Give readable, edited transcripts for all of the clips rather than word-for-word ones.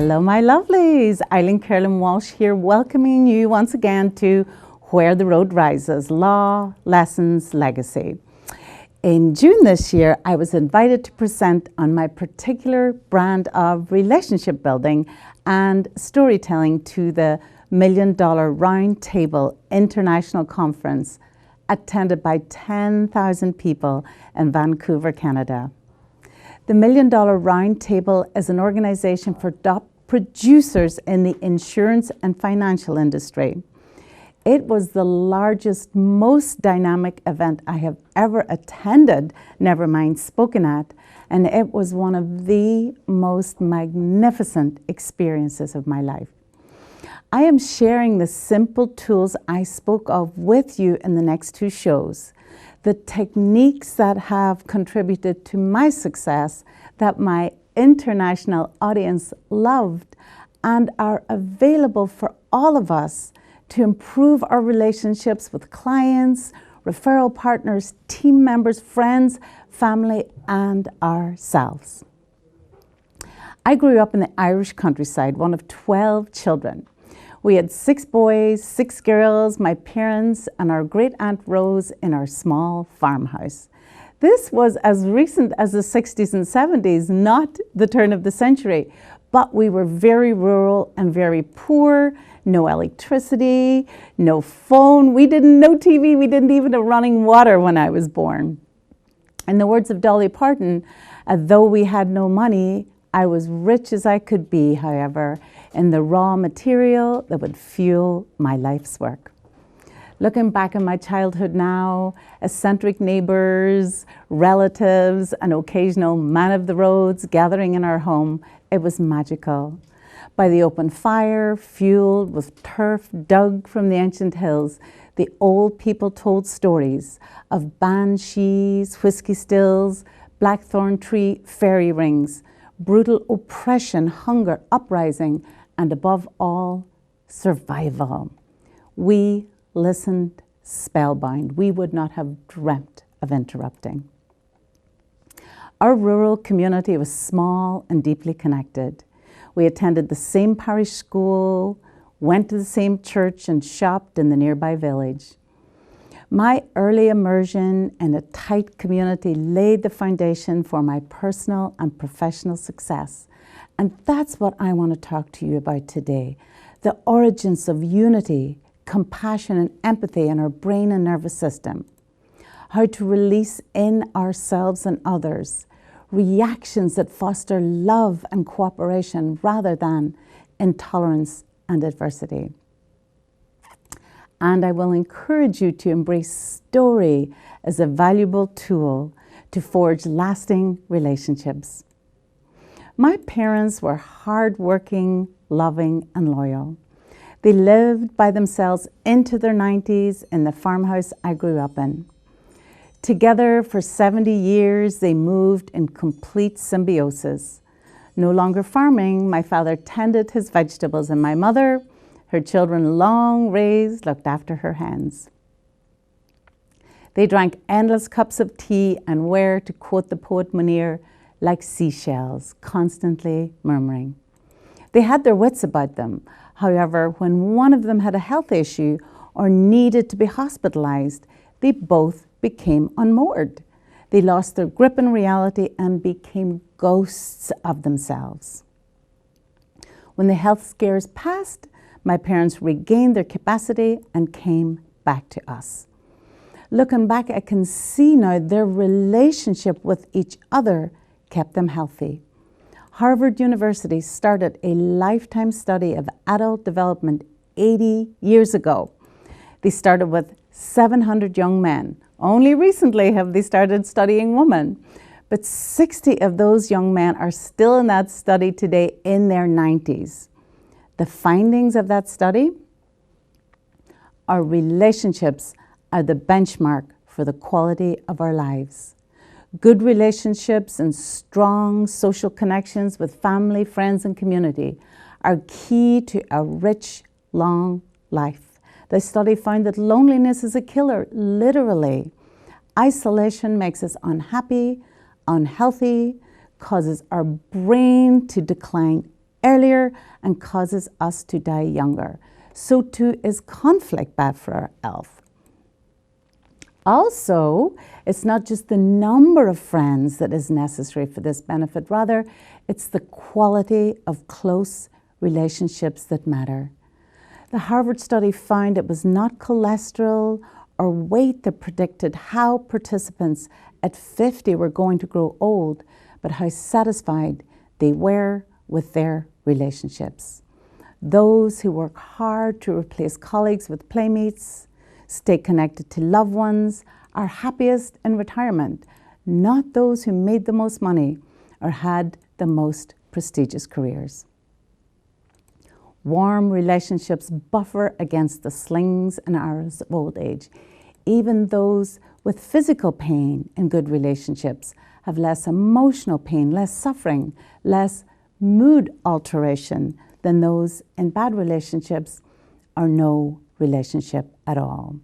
Hello, my lovelies. Eileen, Kerlin, Walsh here, welcoming you once again to Where the Road Rises, Law, Lessons, Legacy. In June this year, I was invited to present on my particular brand of relationship building and storytelling to the $1 Million Round Table International Conference attended by 10,000 people in Vancouver, Canada. The $1 Million Round Table is an organization for top producers in the insurance and financial industry. It was the largest, most dynamic event I have ever attended, never mind spoken at, and it was one of the most magnificent experiences of my life. I am sharing the simple tools I spoke of with you in the next two shows, the techniques that have contributed to my success that my international audience loved and are available for all of us to improve our relationships with clients, referral partners, team members, friends, family, and ourselves. I grew up in the Irish countryside, one of 12 children. We had 6 boys, 6 girls, my parents, and our great Aunt Rose in our small farmhouse. This was as recent as the 60s and 70s, not the turn of the century, but we were very rural and very poor, no electricity, no phone, no TV, we didn't even have running water when I was born. In the words of Dolly Parton, though we had no money, I was rich as I could be, however, in the raw material that would fuel my life's work. Looking back on my childhood now, eccentric neighbors, relatives, an occasional man of the roads gathering in our home, it was magical. By the open fire, fueled with turf dug from the ancient hills, the old people told stories of banshees, whiskey stills, blackthorn tree fairy rings, brutal oppression, hunger, uprising, and above all, survival. We listened spellbound. We would not have dreamt of interrupting. Our rural community was small and deeply connected. We attended the same parish school, went to the same church, and shopped in the nearby village. My early immersion in a tight community laid the foundation for my personal and professional success. And that's what I want to talk to you about today. The origins of unity, compassion, and empathy in our brain and nervous system. How to release in ourselves and others reactions that foster love and cooperation rather than intolerance and adversity. And I will encourage you to embrace story as a valuable tool to forge lasting relationships. My parents were hardworking, loving, and loyal. They lived by themselves into their 90s in the farmhouse I grew up in. Together for 70 years, they moved in complete symbiosis. No longer farming, my father tended his vegetables, and my mother, her children long raised, looked after her hens. They drank endless cups of tea and were, to quote the poet Munir, like seashells, constantly murmuring. They had their wits about them. However, when one of them had a health issue or needed to be hospitalized, they both became unmoored. They lost their grip on reality and became ghosts of themselves. When the health scares passed, my parents regained their capacity and came back to us. Looking back, I can see now their relationship with each other kept them healthy. Harvard University started a lifetime study of adult development 80 years ago. They started with 700 young men. Only recently have they started studying women. But 60 of those young men are still in that study today in their 90s. The findings of that study? Our relationships are the benchmark for the quality of our lives. Good relationships and strong social connections with family, friends, and community are key to a rich, long life. The study found that loneliness is a killer, literally. Isolation makes us unhappy, unhealthy, causes our brain to decline earlier and causes us to die younger. So too is conflict bad for our health. Also, it's not just the number of friends that is necessary for this benefit. Rather, it's the quality of close relationships that matter. The Harvard study found it was not cholesterol or weight that predicted how participants at 50 were going to grow old, but how satisfied they were with their relationships. Those who work hard to replace colleagues with playmates, stay connected to loved ones, are happiest in retirement, not those who made the most money or had the most prestigious careers. Warm relationships buffer against the slings and arrows of old age. Even those with physical pain in good relationships have less emotional pain, less suffering, less mood alteration than those in bad relationships or no relationship at all.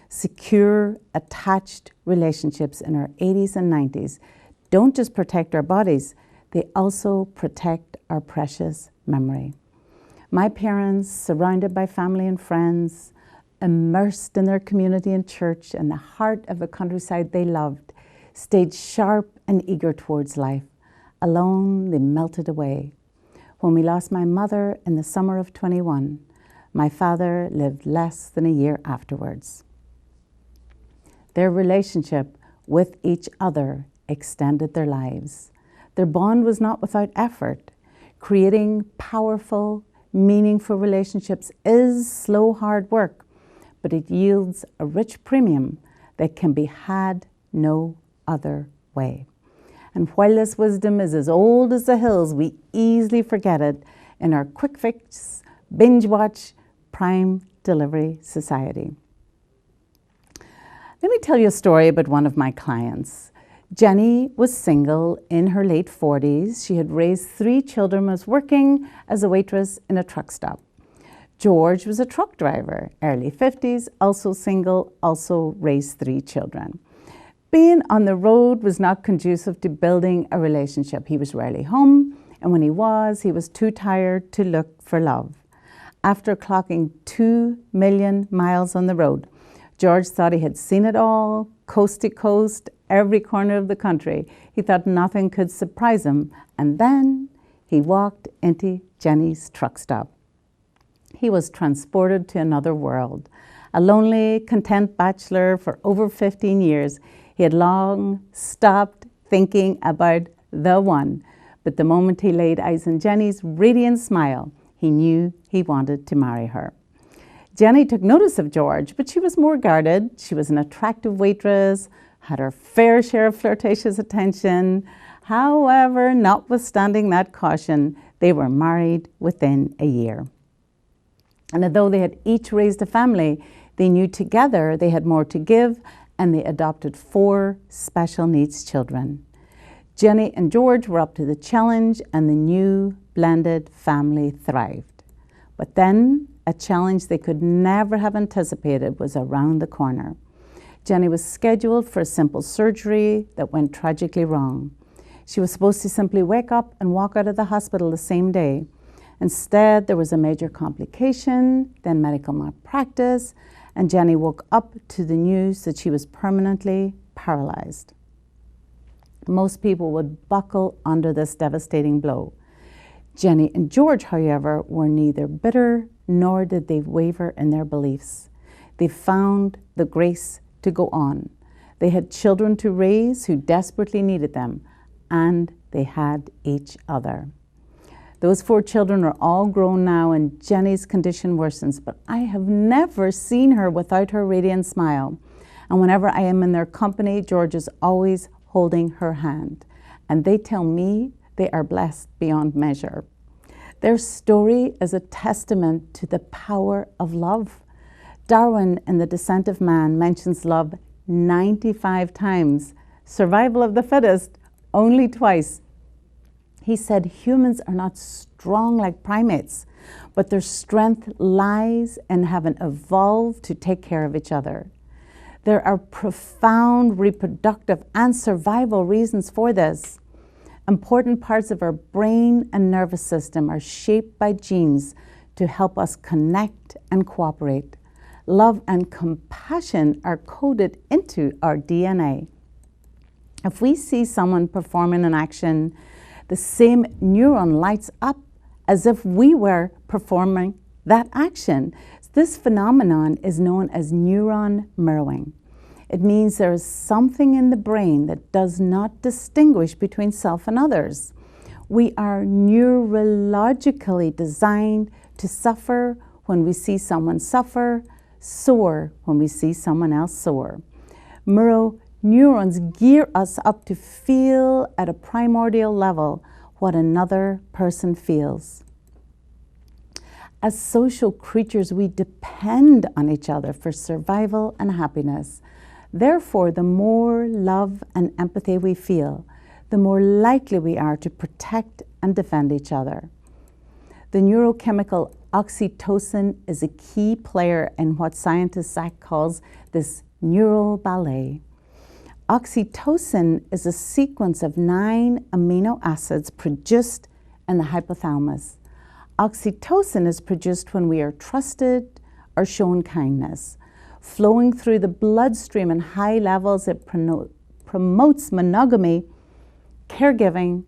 Secure, attached relationships in our 80s and 90s don't just protect our bodies, they also protect our precious memory. My parents, surrounded by family and friends, immersed in their community and church in the heart of a countryside they loved, stayed sharp and eager towards life. Alone, they melted away. When we lost my mother in the summer of 21, my father lived less than a year afterwards. Their relationship with each other extended their lives. Their bond was not without effort. Creating powerful, meaningful relationships is slow, hard work, but it yields a rich premium that can be had no other way. And while this wisdom is as old as the hills, we easily forget it in our quick fix, binge watch, prime delivery society. Let me tell you a story about one of my clients. Jenny was single in her late 40s. She had raised 3 children and was working as a waitress in a truck stop. George was a truck driver, early 50s, also single, also raised 3 children. Being on the road was not conducive to building a relationship. He was rarely home, and when he was too tired to look for love. After clocking 2 million miles on the road, George thought he had seen it all, coast to coast, every corner of the country. He thought nothing could surprise him, and then he walked into Jenny's truck stop. He was transported to another world. A lonely, content bachelor for over 15 years, he had long stopped thinking about the one. But the moment he laid eyes on Jenny's radiant smile, he knew he wanted to marry her. Jenny took notice of George, but she was more guarded. She was an attractive waitress, had her fair share of flirtatious attention. However, notwithstanding that caution, they were married within a year. And although they had each raised a family, they knew together they had more to give, and they adopted 4 special needs children. Jenny and George were up to the challenge, and the new blended family thrived. But then, a challenge they could never have anticipated was around the corner. Jenny was scheduled for a simple surgery that went tragically wrong. She was supposed to simply wake up and walk out of the hospital the same day. Instead, there was a major complication, then medical malpractice, and Jenny woke up to the news that she was permanently paralyzed. Most people would buckle under this devastating blow. Jenny and George, however, were neither bitter nor did they waver in their beliefs. They found the grace to go on. They had children to raise who desperately needed them, and they had each other. Those 4 children are all grown now, and Jenny's condition worsens, but I have never seen her without her radiant smile. And whenever I am in their company, George is always holding her hand. And they tell me they are blessed beyond measure. Their story is a testament to the power of love. Darwin in The Descent of Man mentions love 95 times. Survival of the fittest, only twice. He said humans are not strong like primates, but their strength lies in having evolved to take care of each other. There are profound reproductive and survival reasons for this. Important parts of our brain and nervous system are shaped by genes to help us connect and cooperate. Love and compassion are coded into our DNA. If we see someone performing an action, the same neuron lights up as if we were performing that action. This phenomenon is known as neuron mirroring. It means there is something in the brain that does not distinguish between self and others. We are neurologically designed to suffer when we see someone suffer, soar when we see someone else soar. Mirror neurons gear us up to feel at a primordial level what another person feels. As social creatures, we depend on each other for survival and happiness. Therefore, the more love and empathy we feel, the more likely we are to protect and defend each other. The neurochemical oxytocin is a key player in what scientist Zach calls this neural ballet. Oxytocin is a sequence of 9 amino acids produced in the hypothalamus. Oxytocin is produced when we are trusted or shown kindness. Flowing through the bloodstream in high levels, it promotes monogamy, caregiving,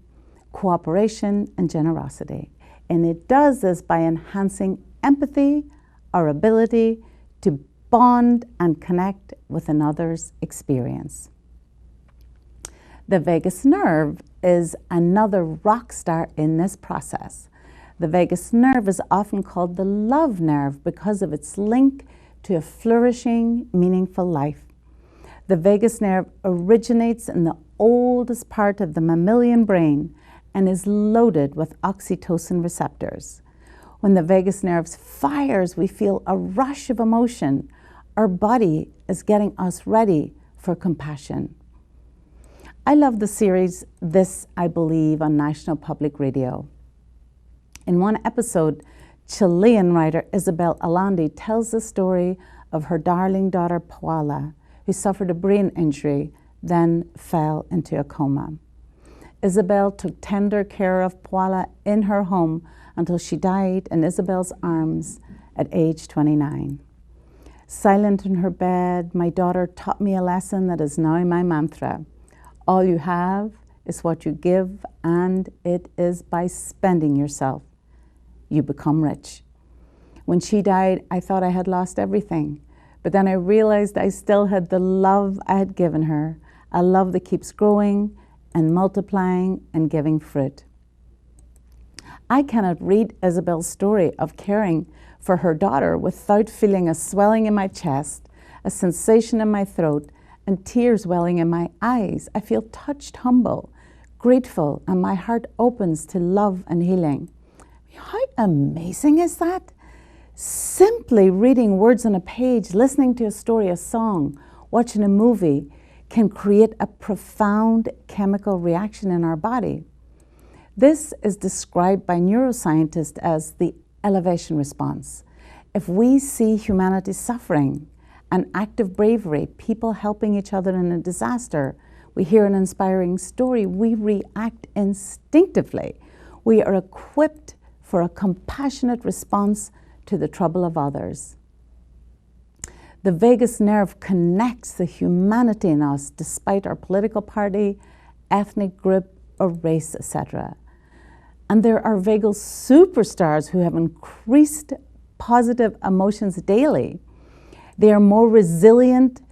cooperation, and generosity. And it does this by enhancing empathy, our ability to bond and connect with another's experience. The vagus nerve is another rock star in this process. The vagus nerve is often called the love nerve because of its link to a flourishing, meaningful life. The vagus nerve originates in the oldest part of the mammalian brain and is loaded with oxytocin receptors. When the vagus nerve fires, we feel a rush of emotion. Our body is getting us ready for compassion. I love the series This I Believe on National Public Radio. In one episode, Chilean writer Isabel Allende tells the story of her darling daughter Paula, who suffered a brain injury, then fell into a coma. Isabel took tender care of Paula in her home until she died in Isabel's arms at age 29. Silent in her bed, my daughter taught me a lesson that is now my mantra. All you have is what you give, and it is by spending yourself you become rich. When she died, I thought I had lost everything, but then I realized I still had the love I had given her, a love that keeps growing and multiplying and giving fruit. I cannot read Isabel's story of caring for her daughter without feeling a swelling in my chest, a sensation in my throat, and tears welling in my eyes. I feel touched, humble, grateful, and my heart opens to love and healing. How amazing is that? Simply reading words on a page, listening to a story, a song, watching a movie can create a profound chemical reaction in our body. This is described by neuroscientists as the elevation response. If we see humanity suffering, an act of bravery, people helping each other in a disaster, we hear an inspiring story, we react instinctively. We are equipped for a compassionate response to the trouble of others. The vagus nerve connects the humanity in us despite our political party, ethnic group, or race, etc. And there are vagal superstars who have increased positive emotions daily. They are more resilient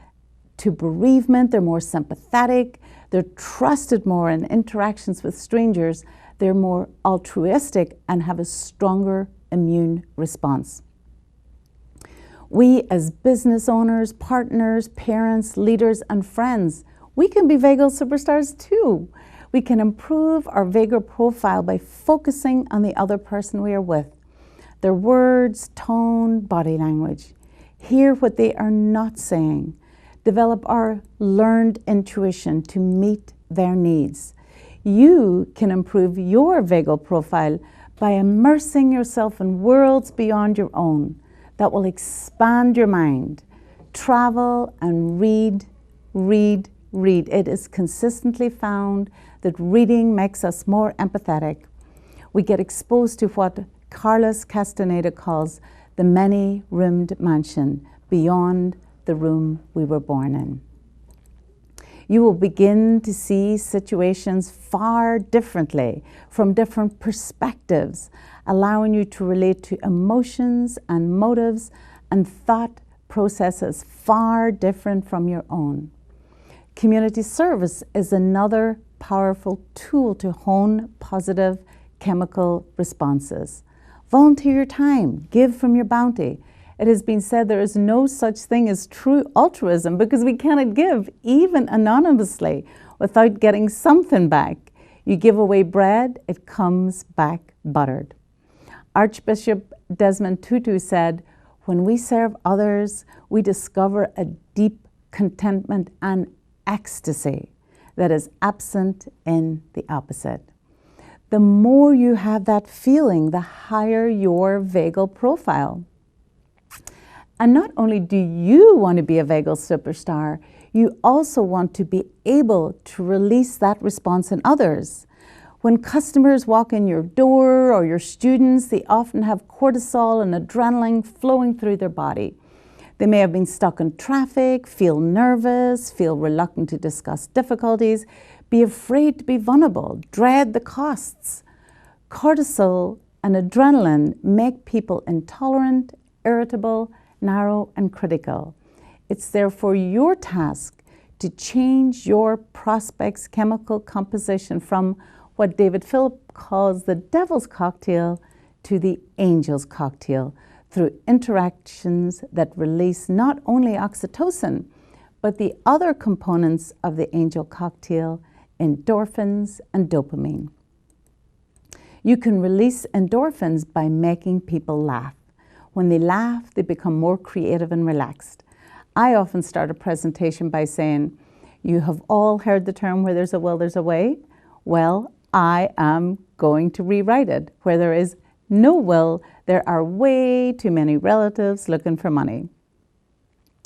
to bereavement, they're more sympathetic, they're trusted more in interactions with strangers, they're more altruistic and have a stronger immune response. We as business owners, partners, parents, leaders, and friends, we can be vagal superstars too. We can improve our vagal profile by focusing on the other person we are with, their words, tone, body language. Hear what they are not saying. Develop our learned intuition to meet their needs. You can improve your vagal profile by immersing yourself in worlds beyond your own that will expand your mind. Travel and read. It is consistently found that reading makes us more empathetic. We get exposed to what Carlos Castaneda calls the many-roomed mansion beyond the room we were born in. You will begin to see situations far differently, from different perspectives, allowing you to relate to emotions and motives and thought processes far different from your own. Community service is another powerful tool to hone positive chemical responses. Volunteer your time, give from your bounty. It has been said there is no such thing as true altruism because we cannot give, even anonymously, without getting something back. You give away bread, it comes back buttered. Archbishop Desmond Tutu said, "When we serve others, we discover a deep contentment and ecstasy that is absent in the opposite." The more you have that feeling, the higher your vagal profile. And not only do you want to be a vagal superstar, you also want to be able to release that response in others. When customers walk in your door or your students, they often have cortisol and adrenaline flowing through their body. They may have been stuck in traffic, feel nervous, feel reluctant to discuss difficulties, be afraid to be vulnerable, dread the costs. Cortisol and adrenaline make people intolerant, irritable, narrow, and critical. It's therefore your task to change your prospect's chemical composition from what David Philip calls the devil's cocktail to the angel's cocktail through interactions that release not only oxytocin, but the other components of the angel cocktail, endorphins and dopamine. You can release endorphins by making people laugh. When they laugh, they become more creative and relaxed. I often start a presentation by saying, "You have all heard the term, where there's a will, there's a way." Well, I am going to rewrite it. Where there is no will, there are way too many relatives looking for money.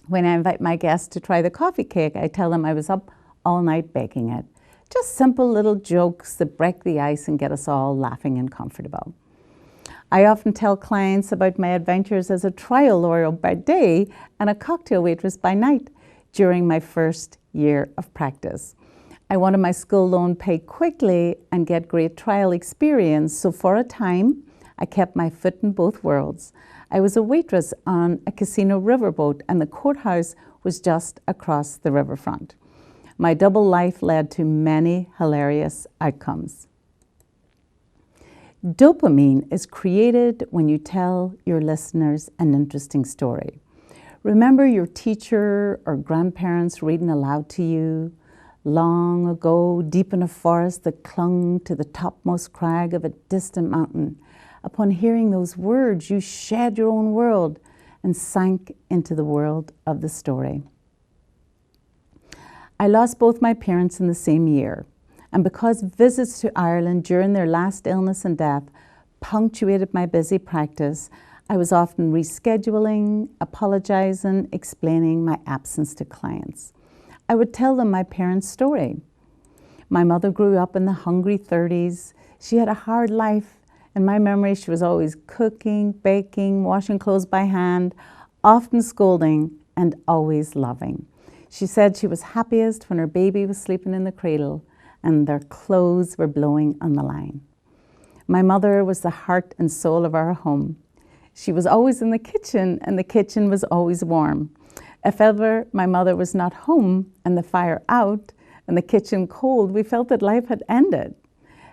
When I invite my guests to try the coffee cake, I tell them I was up all night baking it. Just simple little jokes that break the ice and get us all laughing and comfortable. I often tell clients about my adventures as a trial lawyer by day and a cocktail waitress by night during my first year of practice. I wanted my school loan paid quickly and get great trial experience, so for a time, I kept my foot in both worlds. I was a waitress on a casino riverboat, and the courthouse was just across the riverfront. My double life led to many hilarious outcomes. Dopamine is created when you tell your listeners an interesting story. Remember your teacher or grandparents reading aloud to you? Long ago, deep in a forest that clung to the topmost crag of a distant mountain. Upon hearing those words, you shed your own world and sank into the world of the story. I lost both my parents in the same year, and because visits to Ireland during their last illness and death punctuated my busy practice, I was often rescheduling, apologizing, explaining my absence to clients. I would tell them my parents' story. My mother grew up in the hungry 30s. She had a hard life. In my memory, she was always cooking, baking, washing clothes by hand, often scolding, and always loving. She said she was happiest when her baby was sleeping in the cradle and their clothes were blowing on the line. My mother was the heart and soul of our home. She was always in the kitchen, and the kitchen was always warm. If ever my mother was not home and the fire out and the kitchen cold, we felt that life had ended.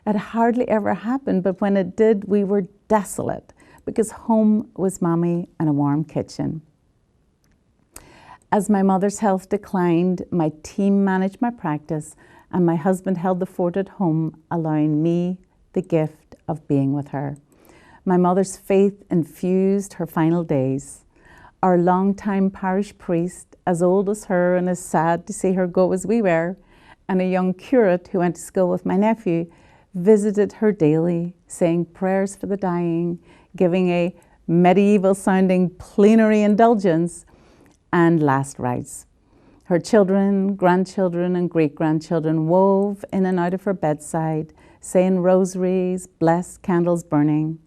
It hardly ever happened, but when it did, we were desolate because home was mommy and a warm kitchen. As my mother's health declined, my team managed my practice and my husband held the fort at home, allowing me the gift of being with her. My mother's faith infused her final days. Our longtime parish priest, as old as her and as sad to see her go as we were, and a young curate who went to school with my nephew, visited her daily, saying prayers for the dying, giving a medieval-sounding plenary indulgence, and last rites. Her children, grandchildren, and great-grandchildren wove in and out of her bedside, saying rosaries, blessed candles burning.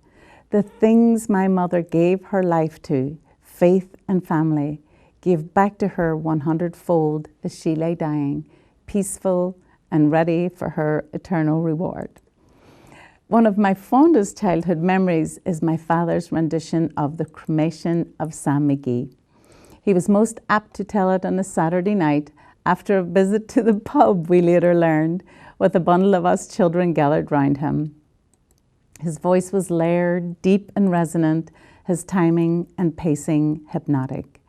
The things my mother gave her life to, faith and family, gave back to her 100-fold as she lay dying, peaceful and ready for her eternal reward. One of my fondest childhood memories is my father's rendition of the cremation of Sam McGee. He was most apt to tell it on a Saturday night after a visit to the pub, we later learned, with a bundle of us children gathered round him. His voice was layered, deep and resonant, his timing and pacing hypnotic.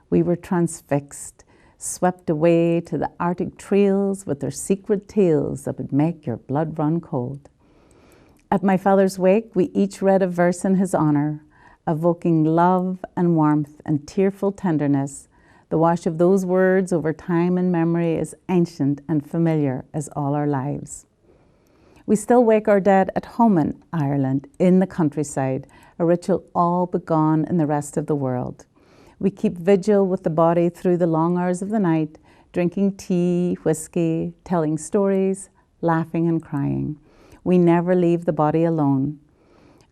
We were transfixed, swept away to the Arctic trails with their secret tales that would make your blood run cold. At my father's wake, we each read a verse in his honor, evoking love and warmth and tearful tenderness. The wash of those words over time and memory is ancient and familiar as all our lives. We still wake our dead at home in Ireland, in the countryside, a ritual all but gone in the rest of the world. We keep vigil with the body through the long hours of the night, drinking tea, whiskey, telling stories, laughing and crying. We never leave the body alone.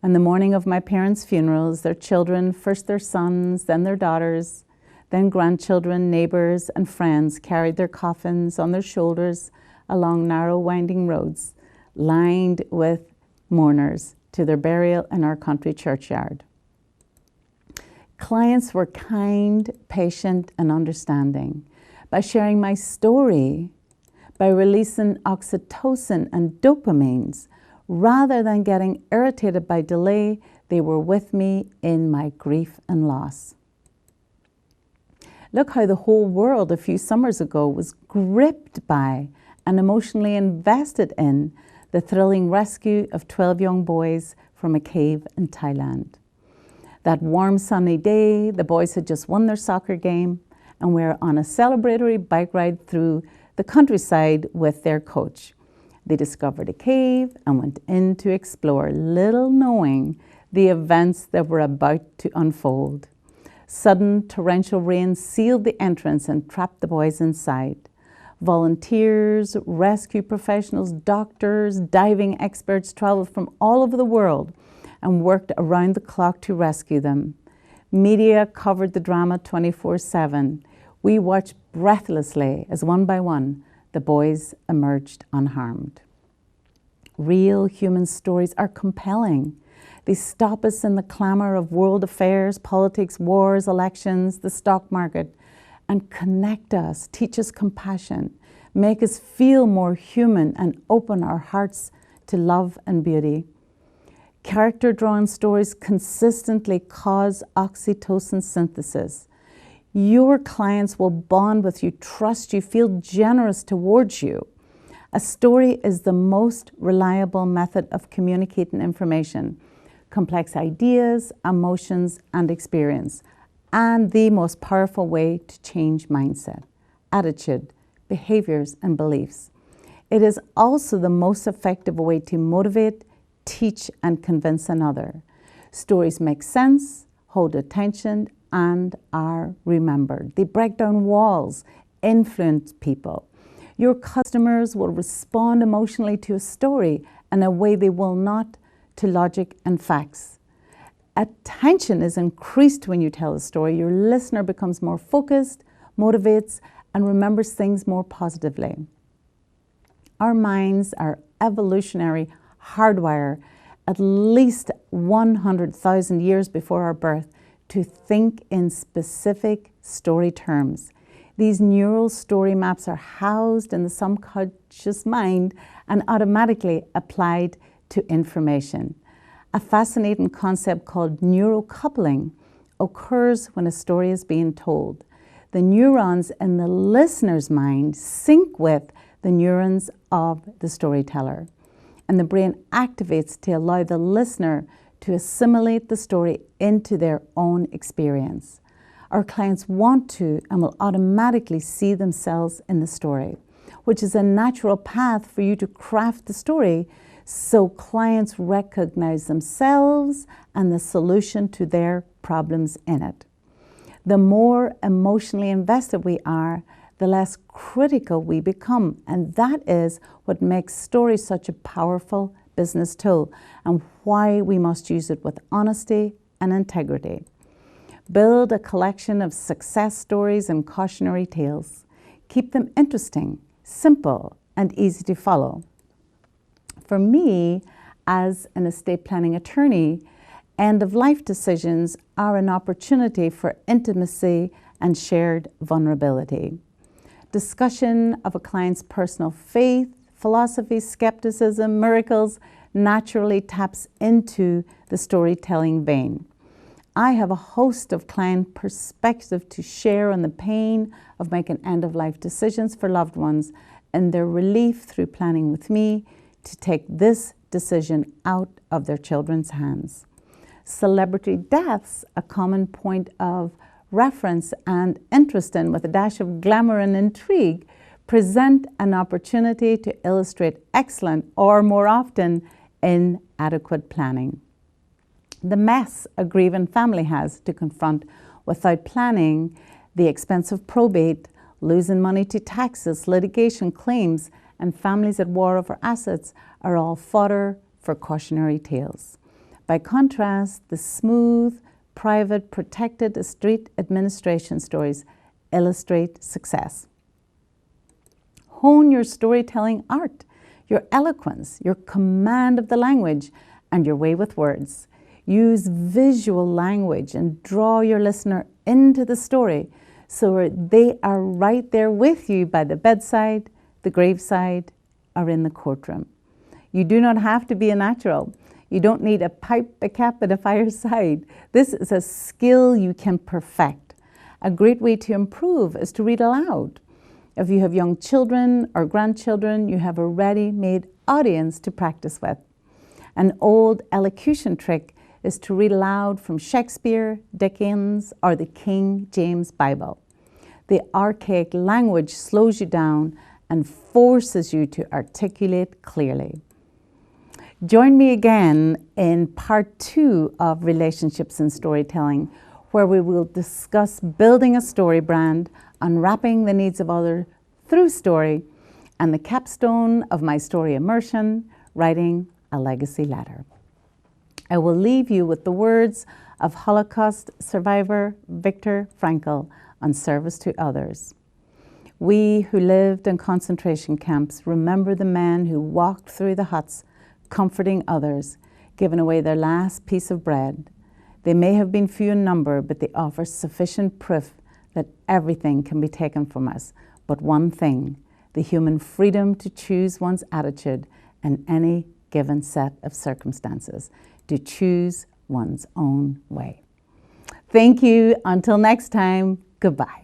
On the morning of my parents' funerals, their children, first their sons, then their daughters, then grandchildren, neighbours and friends carried their coffins on their shoulders along narrow winding roads, lined with mourners, to their burial in our country churchyard. Clients were kind, patient and understanding. By sharing my story, by releasing oxytocin and dopamines, rather than getting irritated by delay, they were with me in my grief and loss. Look how the whole world a few summers ago was gripped by and emotionally invested in the thrilling rescue of 12 young boys from a cave in Thailand. That warm sunny day, the boys had just won their soccer game and were on a celebratory bike ride through the countryside with their coach. They discovered a cave and went in to explore, little knowing the events that were about to unfold. Sudden torrential rain sealed the entrance and trapped the boys inside. Volunteers, rescue professionals, doctors, diving experts traveled from all over the world and worked around the clock to rescue them. Media covered the drama 24/7. We watched breathlessly as one by one the boys emerged unharmed. Real human stories are compelling. They stop us in the clamor of world affairs, politics, wars, elections, the stock market, and connect us, teach us compassion, make us feel more human and open our hearts to love and beauty. Character-drawn stories consistently cause oxytocin synthesis. Your clients will bond with you, trust you, feel generous towards you. A story is the most reliable method of communicating information, complex ideas, emotions, and experience, and the most powerful way to change mindset, attitude, behaviors, and beliefs. It is also the most effective way to motivate, teach, and convince another. Stories make sense, hold attention, and are remembered. They break down walls, influence people. Your customers will respond emotionally to a story in a way they will not to logic and facts. Attention is increased when you tell a story. Your listener becomes more focused, motivates, and remembers things more positively. Our minds are evolutionary hardwire at least 100,000 years before our birth to think in specific story terms. These neural story maps are housed in the subconscious mind and automatically applied to information. A fascinating concept called neurocoupling occurs when a story is being told. The neurons in the listener's mind sync with the neurons of the storyteller, and the brain activates to allow the listener to assimilate the story into their own experience. Our clients want to and will automatically see themselves in the story, which is a natural path for you to craft the story so clients recognize themselves and the solution to their problems in it. The more emotionally invested we are, the the less critical we become. And that is what makes story such a powerful business tool and why we must use it with honesty and integrity. Build a collection of success stories and cautionary tales. Keep them interesting, simple, and easy to follow. For me, as an estate planning attorney, end-of-life decisions are an opportunity for intimacy and shared vulnerability. Discussion of a client's personal faith, philosophy, skepticism, miracles naturally taps into the storytelling vein. I have a host of client perspective to share on the pain of making end-of-life decisions for loved ones and their relief through planning with me to take this decision out of their children's hands. Celebrity deaths, a common point of reference and interest in with a dash of glamour and intrigue, present an opportunity to illustrate excellent or more often inadequate planning. The mess a grieving family has to confront without planning, the expense of probate, losing money to taxes, litigation claims, and families at war over assets are all fodder for cautionary tales. By contrast, the smooth, private, protected estate administration stories illustrate success. Hone your storytelling art, your eloquence, your command of the language, and your way with words. Use visual language and draw your listener into the story so they are right there with you by the bedside, the graveside, or in the courtroom. You do not have to be a natural. You don't need a pipe, a cap, and a fireside. This is a skill you can perfect. A great way to improve is to read aloud. If you have young children or grandchildren, you have a ready-made audience to practice with. An old elocution trick is to read aloud from Shakespeare, Dickens, or the King James Bible. The archaic language slows you down and forces you to articulate clearly. Join me again in part 2 of Relationships and Storytelling, where we will discuss building a story brand, unwrapping the needs of others through story, and the capstone of my story immersion, writing a legacy letter. I will leave you with the words of Holocaust survivor Viktor Frankl on service to others. We who lived in concentration camps remember the men who walked through the huts comforting others, giving away their last piece of bread. They may have been few in number, but they offer sufficient proof that everything can be taken from us, but one thing, the human freedom to choose one's attitude in any given set of circumstances, to choose one's own way. Thank you. Until next time, goodbye.